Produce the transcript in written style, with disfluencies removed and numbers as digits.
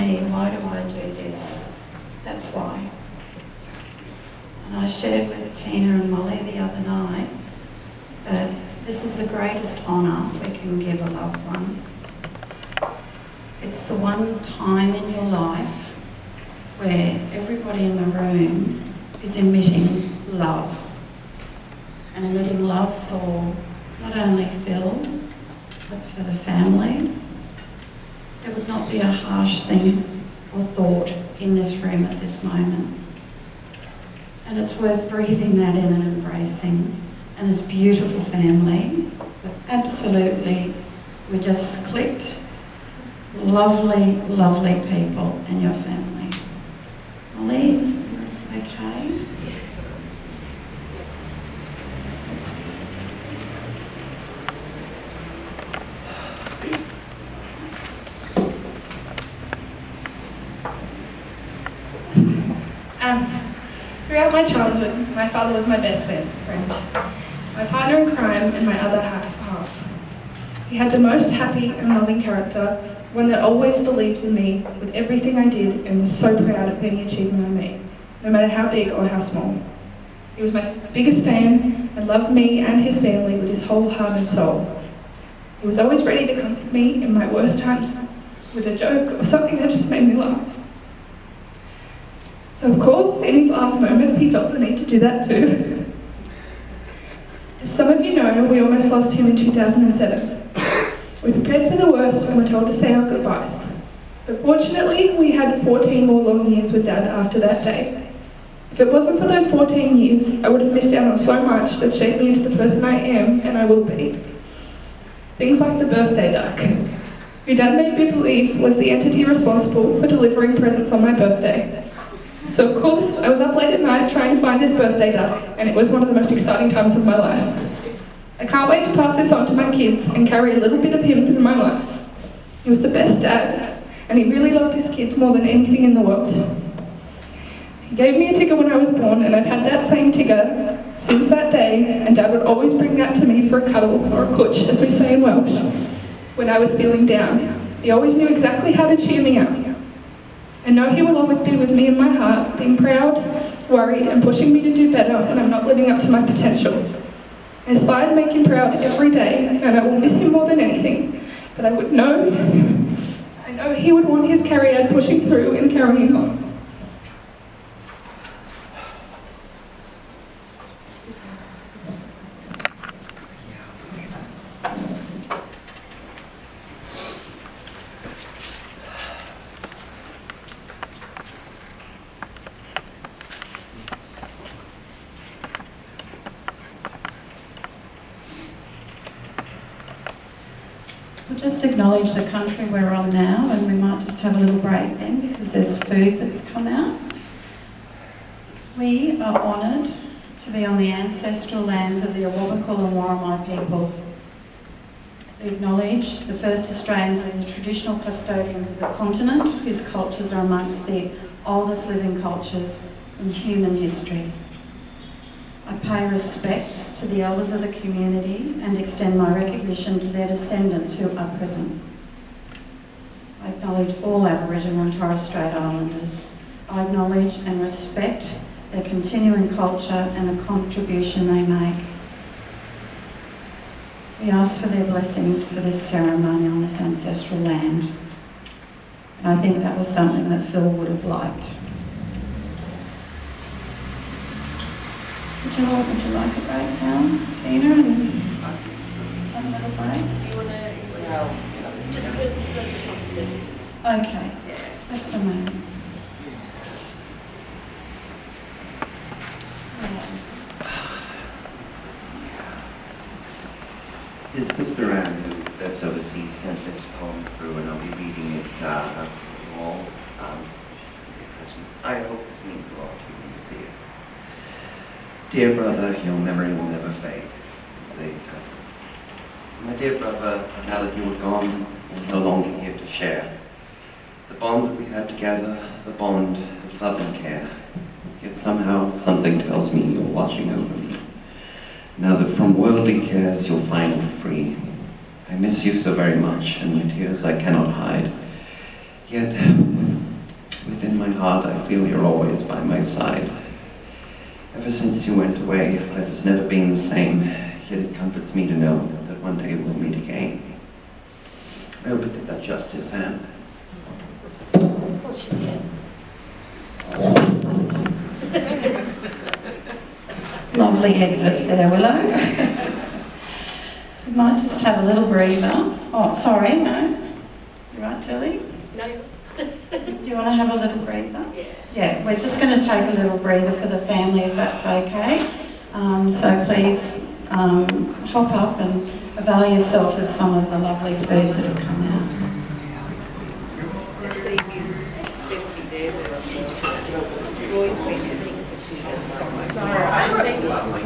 me, why do I do this? That's why. And I shared with Tina and Molly the other night that this is the greatest honour we can give a loved one. It's the one time in your life where everybody in the room is emitting love. And emitting love for not only Phil, but for the family. There would not be a harsh thing or thought in this room at this moment. And it's worth breathing that in and embracing. And it's beautiful family, but absolutely, we just clicked. Lovely, lovely people in your family. Molly, okay? Throughout my childhood, my father was my best friend, my partner in crime and my other half. He had the most happy and loving character, one that always believed in me with everything I did and was so proud of any achievement I made, no matter how big or how small. He was my biggest fan and loved me and his family with his whole heart and soul. He was always ready to comfort me in my worst times with a joke or something that just made me laugh. So of course, in his last moments, he felt the need to do that too. As some of you know, we almost lost him in 2007. We prepared for the worst and were told to say our goodbyes. But fortunately, we had 14 more long years with Dad after that day. If it wasn't for those 14 years, I would have missed out on so much that shaped me into the person I am and I will be. Things like the birthday duck, who Dad made me believe was the entity responsible for delivering presents on my birthday. So of course, I was up late at night trying to find this birthday duck, and it was one of the most exciting times of my life. I can't wait to pass this on to my kids and carry a little bit of him through my life. He was the best dad, and he really loved his kids more than anything in the world. He gave me a ticker when I was born, and I've had that same ticker since that day, and Dad would always bring that to me for a cuddle, or a cwtch, as we say in Welsh, when I was feeling down. He always knew exactly how to cheer me up. I know he will always be with me in my heart, being proud, worried, and pushing me to do better when I'm not living up to my potential. I aspire to make him proud every day, and I will miss him more than anything, but I know he would want his career pushing through and carrying on. We'll just acknowledge the country we're on now, and we might just have a little break then because there's food that's come out. We are honoured to be on the ancestral lands of the Awabakal and Worimi peoples. We acknowledge the first Australians as the traditional custodians of the continent, whose cultures are amongst the oldest living cultures in human history. I pay respect to the elders of the community and extend my recognition to their descendants who are present. I acknowledge all Aboriginal and Torres Strait Islanders. I acknowledge and respect their continuing culture and the contribution they make. We ask for their blessings for this ceremony on this ancestral land. And I think that was something that Phil would have liked. Would you like a break now, Tina, and have a little break? You want to, no, just want to do this. Okay, Yeah. just a moment. His sister Anne, who lives overseas, sent this poem through, and I'll be reading it for you all. I hope this means a lot to you when you see it. Dear brother, your memory will never fade. My dear brother, now that you are gone, we're no longer here to share the bond that we had together, the bond of love and care. Yet somehow something tells me you're watching over me. Now that from worldly cares you're finally free. I miss you so very much, and my tears I cannot hide. Yet, with my heart, I feel you're always by my side. Ever since you went away, life has never been the same, yet it comforts me to know that one day we'll meet again. I hope I did that justice, Anne. Of course you did. Lovely exit there, Willow. We might just have a little breather. Oh, sorry, no. You right, Julie? No. Do you want to have a little breather? Yeah. Yeah, we're just going to take a little breather for the family if that's okay. So please hop up and avail yourself of some of the lovely foods that have come out. Just leave his bestie there. Roy's been missing for 2 days. Sorry.